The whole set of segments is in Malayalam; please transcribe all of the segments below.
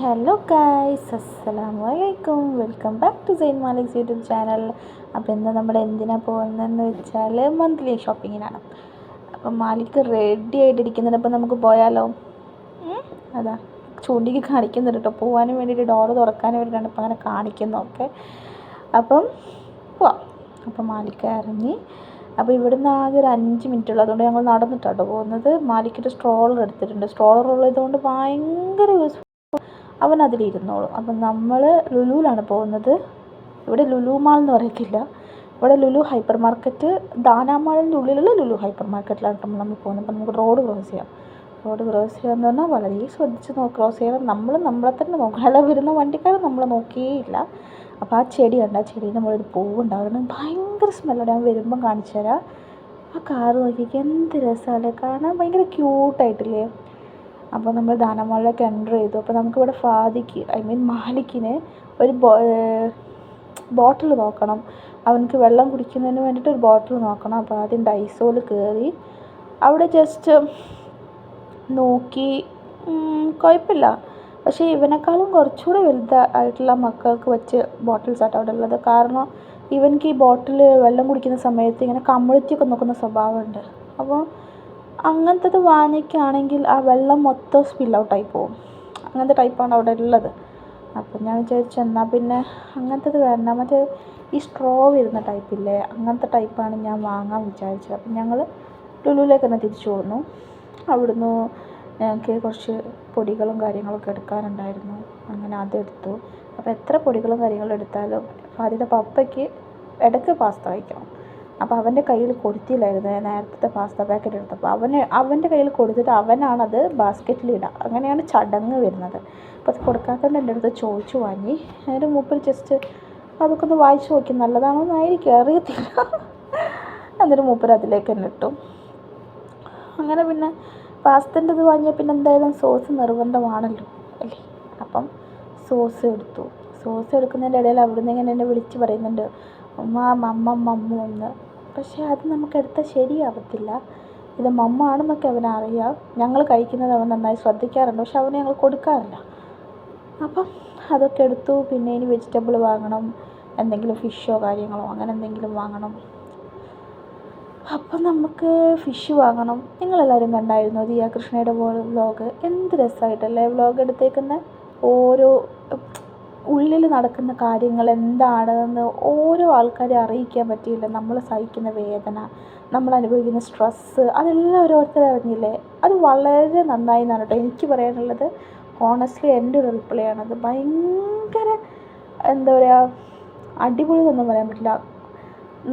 ഹലോ ഗൈസ്, അസ്സലാമു അലൈക്കും. Welcome back to Zain Malik's YouTube channel. അപ്പോൾ ഇന്ന് നമ്മൾ എന്തിനാണ് പോകുന്നതെന്ന് വെച്ചാൽ മന്ത്ലി ഷോപ്പിങ്ങിനാണ്. അപ്പം മാലിക്ക് റെഡി ആയിട്ടിരിക്കുന്നുണ്ട്. അപ്പോൾ നമുക്ക് പോയാലോ? അതാ ചൂണ്ടിക്ക് കാണിക്കുന്നുണ്ട് കേട്ടോ, പോകാനും വേണ്ടിയിട്ട് ഡോറ് തുറക്കാനും വേണ്ടിയിട്ടാണ് ഇപ്പം അങ്ങനെ കാണിക്കുന്നതൊക്കെ. അപ്പം പോവാം. അപ്പം മാലിക്ക് ഇറങ്ങി. അപ്പോൾ ഇവിടുന്ന് ആകെ ഒരു 5 മിനിറ്റുള്ളൂ. അതുകൊണ്ട് ഞങ്ങൾ നടന്നിട്ടാണ് പോകുന്നത്. മാലിക്കിട്ട് സ്ട്രോളർ എടുത്തിട്ടുണ്ട്. സ്ട്രോളർ ഉള്ളതുകൊണ്ട് ഭയങ്കര യൂസ്ഫുൾ, അവൻ അതിലിരുന്നോളും. അപ്പം നമ്മൾ ലുലുവിലാണ് പോകുന്നത്. ഇവിടെ ലുലു മാൾ എന്ന് പറയത്തില്ല, ഇവിടെ ലുലു ഹൈപ്പർ മാർക്കറ്റ്, ദാന മാളിൻ്റെ ഉള്ളിലുള്ള ലുലു ഹൈപ്പർ മാർക്കറ്റിലാണ് നമ്മൾ പോകുന്നത്. അപ്പം നമുക്ക് റോഡ് ക്രോസ് ചെയ്യാം. റോഡ് ക്രോസ് ചെയ്യാന്ന് പറഞ്ഞാൽ വളരെ ശ്രദ്ധിച്ച് ക്രോസ് ചെയ്യണം. നമ്മൾ നമ്മളെ തന്നെ നോക്കണം, അല്ല വരുന്ന വണ്ടിക്കാർ നമ്മൾ നോക്കിയേയില്ല. അപ്പോൾ ആ ചെടി കണ്ട, ആ ചെടീൻ്റെ മുകളിൽ പൂവുണ്ടാവുന്നത് ഭയങ്കര സ്മെല്ലാണ്. ഞാൻ വരുമ്പം കാണിച്ചു തരാം. ആ കാറ് നോക്കിയിട്ട് എന്ത് രസമല്ലേ കാണാൻ, ഭയങ്കര ക്യൂട്ടായിട്ടില്ലേ? അപ്പോൾ നമ്മൾ ദാനമാളിലേക്ക് എൻ്റർ ചെയ്തു. അപ്പോൾ നമുക്കിവിടെ ഫാദിക്ക്, മാലിക്കിന് ഒരു ബോട്ടിൽ നോക്കണം. അവനക്ക് വെള്ളം കുടിക്കുന്നതിന് വേണ്ടിയിട്ട് ഒരു ബോട്ടിൽ നോക്കണം. അപ്പോൾ ആദ്യം ഡൈസോയിൽ കയറി അവിടെ ജസ്റ്റ് നോക്കി, കുഴപ്പമില്ല. പക്ഷേ ഇവനേക്കാളും കുറച്ചുകൂടെ വലുതായിട്ടുള്ള മക്കൾക്ക് വെച്ച് ബോട്ടിൽസാട്ടോ അവിടെ ഉള്ളത്. കാരണം ഇവനക്ക് ഈ ബോട്ടിൽ വെള്ളം കുടിക്കുന്ന സമയത്ത് ഇങ്ങനെ കമിഴ്ത്തിയൊക്കെ നോക്കുന്ന സ്വഭാവമുണ്ട്. അപ്പോൾ അങ്ങനത്തത് വാങ്ങിക്കുകയാണെങ്കിൽ ആ വെള്ളം മൊത്തം സ്പിൽ ഔട്ടായി പോകും. അങ്ങനത്തെ ടൈപ്പാണ് അവിടെ ഉള്ളത്. അപ്പം ഞാൻ വിചാരിച്ചു എന്നാൽ പിന്നെ അങ്ങനത്തത് വേണ്ട, മറ്റേ ഈ സ്ട്രോ വരുന്ന ടൈപ്പില്ലേ, അങ്ങനത്തെ ടൈപ്പാണ് ഞാൻ വാങ്ങാൻ വിചാരിച്ചത്. അപ്പം ഞങ്ങൾ ലുലുവിലേക്ക് തന്നെ തിരിച്ചു പോന്നു. അവിടുന്ന് ഞങ്ങൾക്ക് കുറച്ച് പൊടികളും കാര്യങ്ങളൊക്കെ എടുക്കാനുണ്ടായിരുന്നു. അങ്ങനെ അതെടുത്തു. അപ്പോൾ എത്ര പൊടികളും കാര്യങ്ങളും എടുത്താലും ഫാദിയുടെ പപ്പയ്ക്ക് ഇടയ്ക്ക് പാസ്ത കഴിക്കണം. അപ്പോൾ അവൻ്റെ കയ്യിൽ കൊടുത്തില്ലായിരുന്നു നേരത്തെ പാസ്ത പാക്കറ്റ് എടുത്തപ്പോൾ. അവൻ്റെ കയ്യിൽ കൊടുത്തിട്ട് അവനാണത് ബാസ്ക്കറ്റിലിടുക. അങ്ങനെയാണ് ചടങ്ങ് വരുന്നത്. അപ്പോൾ അത് കൊടുക്കാത്തതുകൊണ്ട് എൻ്റെ അടുത്ത് ചോദിച്ചു വാങ്ങി. അതിൻ്റെ മൂപ്പിൽ ജസ്റ്റ് അതൊക്കെ ഒന്ന് വായിച്ചു നോക്കി, നല്ലതാണോ എന്നായിരിക്കും, അറിയത്തില്ല. എന്നിട്ട് മൂപ്പർ അതിലേക്ക് തന്നെ ഇട്ടു. അങ്ങനെ പിന്നെ പാസ്തൻ്റെ ഇത് വാങ്ങിയാൽ പിന്നെ എന്തായാലും സോസ് നിർബന്ധമാണല്ലോ അല്ലേ? അപ്പം സോസ് എടുത്തു. സോസ് എടുക്കുന്നതിൻ്റെ ഇടയിൽ അവിടുന്ന് ഇങ്ങനെ എന്നെ വിളിച്ച് പറയുന്നുണ്ട്, മമ്മ എന്ന്. പക്ഷേ അത് നമുക്കെടുത്താൽ ശരിയാവത്തില്ല. ഇത് മമ്മ ആണെന്നൊക്കെ അവനറിയാം. ഞങ്ങൾ കഴിക്കുന്നത് അവൻ നന്നായി ശ്രദ്ധിക്കാറുണ്ട്, പക്ഷെ അവന് ഞങ്ങൾ കൊടുക്കാറില്ല. അപ്പം അതൊക്കെ എടുത്തു. പിന്നെ ഇനി വെജിറ്റബിൾ വാങ്ങണം, എന്തെങ്കിലും ഫിഷോ കാര്യങ്ങളോ അങ്ങനെ എന്തെങ്കിലും വാങ്ങണം. അപ്പം നമുക്ക് ഫിഷ് വാങ്ങണം. നിങ്ങളെല്ലാവരും കണ്ടായിരുന്നു ദിയ കൃഷ്ണയുടെ വ്ലോഗ്? എന്ത് രസമായിട്ടല്ലേ വ്ലോഗ് എടുത്തേക്കുന്നത്. ഓരോ ഉള്ളിൽ നടക്കുന്ന കാര്യങ്ങൾ എന്താണെന്ന് ഓരോ ആൾക്കാരെ അറിയിക്കാൻ പറ്റിയില്ല. നമ്മൾ സഹിക്കുന്ന വേദന, നമ്മൾ അനുഭവിക്കുന്ന സ്ട്രെസ്സ്, അതെല്ലാം ഓരോരുത്തർ അറിഞ്ഞില്ലേ? അത് വളരെ നന്നായി എന്നാണ് കേട്ടോ എനിക്ക് പറയാനുള്ളത്. ഹോണസ്റ്റ്ലി എൻ്റെ ഒരു റിപ്ലൈ ആണത്. ഭയങ്കര എന്താ പറയുക, അടിപൊളി എന്നൊന്നും പറയാൻ പറ്റില്ല,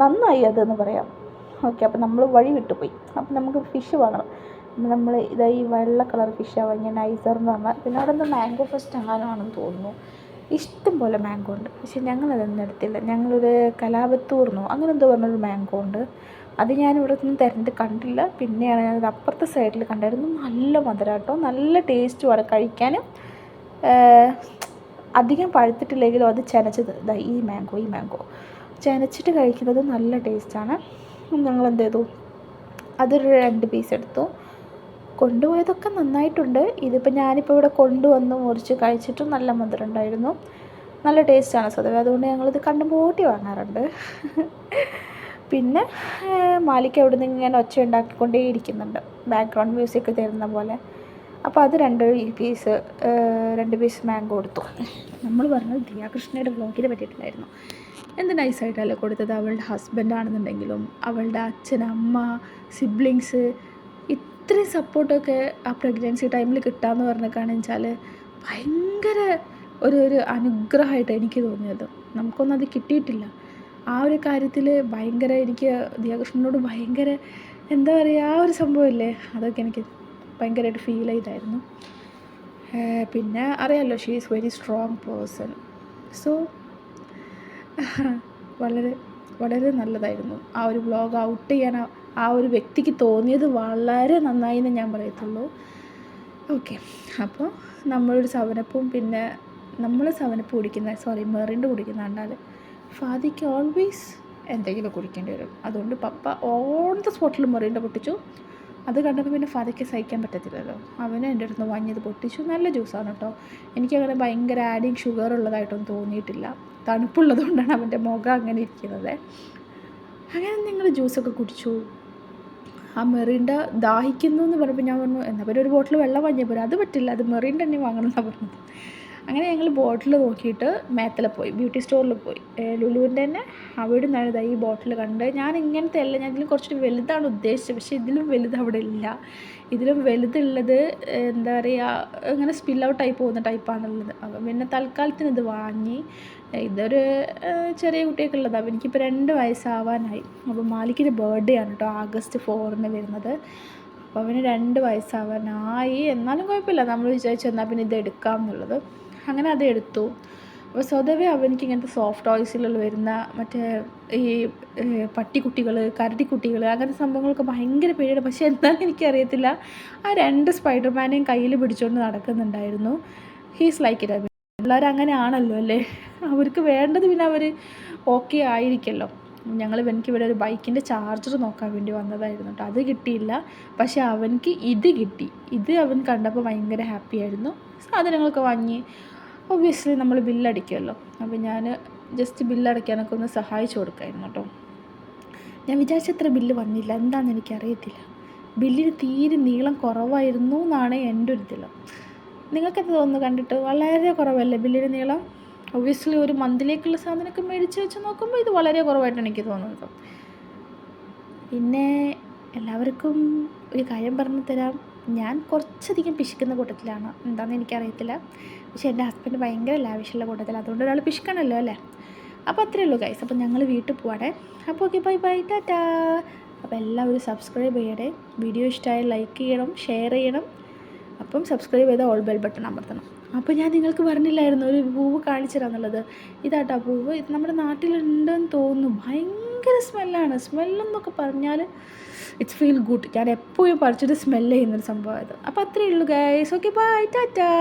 നന്നായി അതെന്ന് പറയാം. ഓക്കെ, അപ്പം നമ്മൾ വഴി വിട്ടുപോയി. അപ്പം നമുക്ക് ഫിഷ് വാങ്ങണം. നമ്മൾ ഈ വെള്ള കളർ ഫിഷാണ് വാങ്ങിയ, നൈസർ എന്ന് പറഞ്ഞാൽ. പിന്നെ അവിടെ നിന്ന് മാംഗോ ഫസ്റ്റ് ആണെന്ന് തോന്നുന്നു. ഇഷ്ടം പോലെ മാംഗോ ഉണ്ട്, പക്ഷെ ഞങ്ങളതൊന്നും എടുത്തില്ല. ഞങ്ങളൊരു കലാപത്തൂർന്നോ അങ്ങനെ എന്തോ പറഞ്ഞൊരു മാംഗോ ഉണ്ട്. അത് ഞാനിവിടെ നിന്ന് തിരഞ്ഞിട്ട് കണ്ടില്ല. പിന്നെയാണ് ഞാനത് അപ്പുറത്തെ സൈഡിൽ കണ്ടായിരുന്നു. നല്ല മധുരമാട്ടോ, നല്ല ടേസ്റ്റുമാണ് കഴിക്കാൻ. അധികം പഴുത്തിട്ടില്ലെങ്കിലും അത് ചെനച്ചത് ഈ മാംഗോ ചെനച്ചിട്ട് കഴിക്കുന്നത് നല്ല ടേസ്റ്റാണ്. ഞങ്ങൾ എന്ത് ചെയ്തു, അതൊരു 2 പീസ് എടുത്തു. കൊണ്ടുപോയതൊക്കെ നന്നായിട്ടുണ്ട്. ഇതിപ്പോൾ ഞാനിപ്പോൾ ഇവിടെ കൊണ്ടുവന്ന് മുറിച്ച് കഴിച്ചിട്ടും നല്ല മധുരം ഉണ്ടായിരുന്നു, നല്ല ടേസ്റ്റാണ് സ്വതവേ. അതുകൊണ്ട് ഞങ്ങളിത് കണ്ടുപോട്ടി വാങ്ങാറുണ്ട്. പിന്നെ മാലിക്ക് അവിടെ നിന്ന് ഇങ്ങനെ ഒച്ച ഉണ്ടാക്കിക്കൊണ്ടേ ഇരിക്കുന്നുണ്ട്, ബാക്ക്ഗ്രൗണ്ട് മ്യൂസിക് തരുന്ന പോലെ. അപ്പോൾ അത് 2 പീസ് മാംഗോ കൊടുത്തു. നമ്മൾ പറഞ്ഞത് ദിയ കൃഷ്ണയുടെ വ്ലോഗിനെ പറ്റിയിട്ടുണ്ടായിരുന്നു. എന്ത് നൈസായിട്ടല്ലേ കൊടുത്തത്. അവളുടെ ഹസ്ബൻഡാണെന്നുണ്ടെങ്കിലും അവളുടെ അച്ഛൻ, അമ്മ, സിബ്ലിങ്സ്, ഇത്രയും സപ്പോർട്ടൊക്കെ ആ പ്രഗ്നൻസി ടൈമിൽ കിട്ടാമെന്ന് പറഞ്ഞേക്കാണെന്ന് വെച്ചാൽ ഭയങ്കര ഒരു അനുഗ്രഹമായിട്ട് എനിക്ക് തോന്നിയത്. നമുക്കൊന്നും അത് കിട്ടിയിട്ടില്ല. ആ ഒരു കാര്യത്തിൽ ഭയങ്കര എനിക്ക് ദിയാകൃഷ്ണനോട് ഭയങ്കര എന്താ പറയുക, ആ ഒരു സംഭവമില്ലേ, അതൊക്കെ എനിക്ക് ഭയങ്കരമായിട്ട് ഫീൽ ചെയ്തായിരുന്നു. പിന്നെ അറിയാമല്ലോ, she is very strong person. So വളരെ വളരെ നല്ലതായിരുന്നു. ആ ഒരു വ്ലോഗ് ഔട്ട് ചെയ്യാൻ ആ ഒരു വ്യക്തിക്ക് തോന്നിയത് വളരെ നന്നായി എന്ന് ഞാൻ പറയത്തുള്ളൂ. ഓക്കെ, അപ്പോൾ നമ്മളൊരു സവനപ്പും, പിന്നെ നമ്മൾ സവനപ്പ് മെറിൻഡ് കുടിക്കുന്ന കണ്ടാൽ ഫാദിക്ക് ഓൾവേസ് എന്തെങ്കിലും കുടിക്കേണ്ടി വരും. അതുകൊണ്ട് പപ്പ ഓൺ ദ സ്പോട്ടിൽ മെറിൻഡ് പൊട്ടിച്ചു. അത് കണ്ടപ്പോൾ പിന്നെ ഫാദയ്ക്ക് സഹിക്കാൻ പറ്റത്തില്ലല്ലോ. അവനും എൻ്റെ അടുത്ത് നിന്ന് വാങ്ങിയത് പൊട്ടിച്ചു. നല്ല ജ്യൂസാണ് കേട്ടോ. എനിക്കങ്ങനെ ഭയങ്കര ആഡിങ് ഷുഗർ ഉള്ളതായിട്ടൊന്നും തോന്നിയിട്ടില്ല. തണുപ്പുള്ളത് കൊണ്ടാണ് അവൻ്റെ മുഖം അങ്ങനെ ഇരിക്കുന്നത്. അങ്ങനെ നിങ്ങൾ ജ്യൂസൊക്കെ കുടിച്ചു. ആ മെറിൻഡ ദാഹിക്കുന്നു എന്ന് പറഞ്ഞപ്പോൾ ഞാൻ പറഞ്ഞു എന്നാൽ പിന്നെ ഒരു ബോട്ടിൽ വെള്ളം വാങ്ങിയാൽ പോരാ. അത് പറ്റില്ല, അത് മെറിൻഡ തന്നെ വാങ്ങണം എന്നാണ് പറഞ്ഞത്. അങ്ങനെ ഞങ്ങൾ ബോട്ടിൽ നോക്കിയിട്ട് മേത്തല പോയി, ബ്യൂട്ടി സ്റ്റോറിൽ പോയി, ലുലുവിൻ്റെ തന്നെ. അവിടെ നിന്നാണ് ഈ ബോട്ടിൽ കണ്ട്. ഞാൻ ഇങ്ങനത്തെ അല്ല, ഞാൻ ഇതിലും കുറച്ചുകൂടി വലുതാണ് ഉദ്ദേശിച്ചത്. പക്ഷേ ഇതിലും വലുത് അവിടെ ഇല്ല. ഇതിലും വലുതുള്ളത് എന്താ പറയുക, ഇങ്ങനെ സ്പിൽ ഔട്ടായി പോകുന്ന ടൈപ്പാണുള്ളത്. അപ്പം പിന്നെ തൽക്കാലത്തിന് ഇത് വാങ്ങി. ഇതൊരു ചെറിയ കുട്ടിയൊക്കെ അപ്പം എനിക്കിപ്പോൾ 2 വയസ്സാവാനായി. അപ്പോൾ മാലിക്കിൻ്റെ ബർത്ത്ഡേ ആണ് കേട്ടോ, August 4 വരുന്നത്. അപ്പോൾ അവന് 2 വയസ്സാവാനായി. എന്നാലും കുഴപ്പമില്ല, നമ്മൾ വിചാരിച്ചു എന്നാൽ പിന്നെ ഇത് എടുക്കാം എന്നുള്ളത്. അങ്ങനെ അത് എടുത്തു. അപ്പോൾ സ്വതവേ അവനിക്ക് ഇങ്ങനത്തെ സോഫ്റ്റ് ടോയ്സിലുള്ള വരുന്ന മറ്റേ ഈ പട്ടിക്കുട്ടികൾ, കരടിക്കുട്ടികൾ, അങ്ങനത്തെ സംഭവങ്ങളൊക്കെ ഭയങ്കര പേടിയാണ്. പക്ഷേ എന്താണെന്ന് എനിക്കറിയത്തില്ല, ആ 2 സ്പൈഡർമാനെയും കയ്യിൽ പിടിച്ചുകൊണ്ട് നടക്കുന്നുണ്ടായിരുന്നു. He's like it. പിള്ളേർ അങ്ങനെ ആണല്ലോ അല്ലേ, അവർക്ക് വേണ്ടത് പിന്നെ അവർ ഓക്കെ ആയിരിക്കുമല്ലോ. ഞങ്ങൾ എനിക്ക് ഇവിടെ ഒരു ബൈക്കിൻ്റെ ചാർജർ നോക്കാൻ വേണ്ടി വന്നതായിരുന്നു കേട്ടോ. അത് കിട്ടിയില്ല, പക്ഷേ അവനക്ക് ഇത് കിട്ടി. ഇത് അവൻ കണ്ടപ്പോൾ ഭയങ്കര ഹാപ്പി ആയിരുന്നു. സാധനങ്ങളൊക്കെ വാങ്ങി. ഒബ്വിയസ്ലി നമ്മൾ ബില്ലടിക്കുമല്ലോ. അപ്പോൾ ഞാൻ ജസ്റ്റ് ബില്ലടയ്ക്കാനൊക്കെ ഒന്ന് സഹായിച്ചു കൊടുക്കായിരുന്നു കേട്ടോ. ഞാൻ വിചാരിച്ചത്ര ബില്ല് വന്നില്ല, എന്താണെന്ന് എനിക്കറിയത്തില്ല. ബില്ലിന് തീരെ നീളം കുറവായിരുന്നു എന്നാണ് എൻ്റെ ഒരു ഇതിൽ. നിങ്ങൾക്കെന്ത് തോന്നുന്നു കണ്ടിട്ട്? വളരെ കുറവല്ലേ ബില്ലിന് നീളം? ഒബ്വിയസ്ലി ഒരു മന്തിലേക്കുള്ള സാധനമൊക്കെ മേടിച്ച് വെച്ച് നോക്കുമ്പോൾ ഇത് വളരെ കുറവായിട്ടാണ് എനിക്ക് തോന്നുന്നത്. പിന്നെ എല്ലാവർക്കും ഒരു കാര്യം പറഞ്ഞു തരാം, ഞാൻ കുറച്ചധികം പിശുക്കുന്ന കൂട്ടത്തിലാണ്. എന്താണെന്ന് എനിക്കറിയത്തില്ല, പക്ഷേ എൻ്റെ ഹസ്ബൻഡ് ഭയങ്കര ലാവിഷുള്ള കൂട്ടത്തിലാണ്. അതുകൊണ്ട് ഒരാൾ പിശുക്കണമല്ലോ അല്ലേ. അപ്പോൾ അത്രയേ ഉള്ളൂ ഗൈസ്. അപ്പോൾ ഞങ്ങൾ വീട്ടിൽ പോവാണേ. അപ്പോൾ ഓക്കെ, ബൈ ബൈ, ടാറ്റാ. അപ്പോൾ എല്ലാവരും സബ്സ്ക്രൈബ് ചെയ്യണേ. വീഡിയോ ഇഷ്ടമായി ലൈക്ക് ചെയ്യണം, ഷെയർ ചെയ്യണം. അപ്പം സബ്സ്ക്രൈബ് ചെയ്താൽ ഓൾ ബെൽ ബട്ടൺ അമർത്തണം. അപ്പോൾ ഞാൻ നിങ്ങൾക്ക് പറഞ്ഞില്ലായിരുന്നു ഒരു പൂവ് കാണിച്ചു തരാമെന്നുള്ളത്. ഇതാട്ടോ പൂവ്. ഇത് നമ്മുടെ നാട്ടിലുണ്ടെന്ന് തോന്നുന്നു. ഭയങ്കര സ്മെല്ലാണ്. സ്മെല്ലെന്നൊക്കെ പറഞ്ഞാൽ ഇറ്റ്സ് ഫീൽ ഗുഡ്. ഞാൻ എപ്പോഴും പറിച്ചിട്ട് സ്മെല്ല് ചെയ്യുന്നൊരു സംഭവം ഇത്. അപ്പോൾ അത്രയേ ഉള്ളൂ ഗൈസ്. Okay, by, Tata.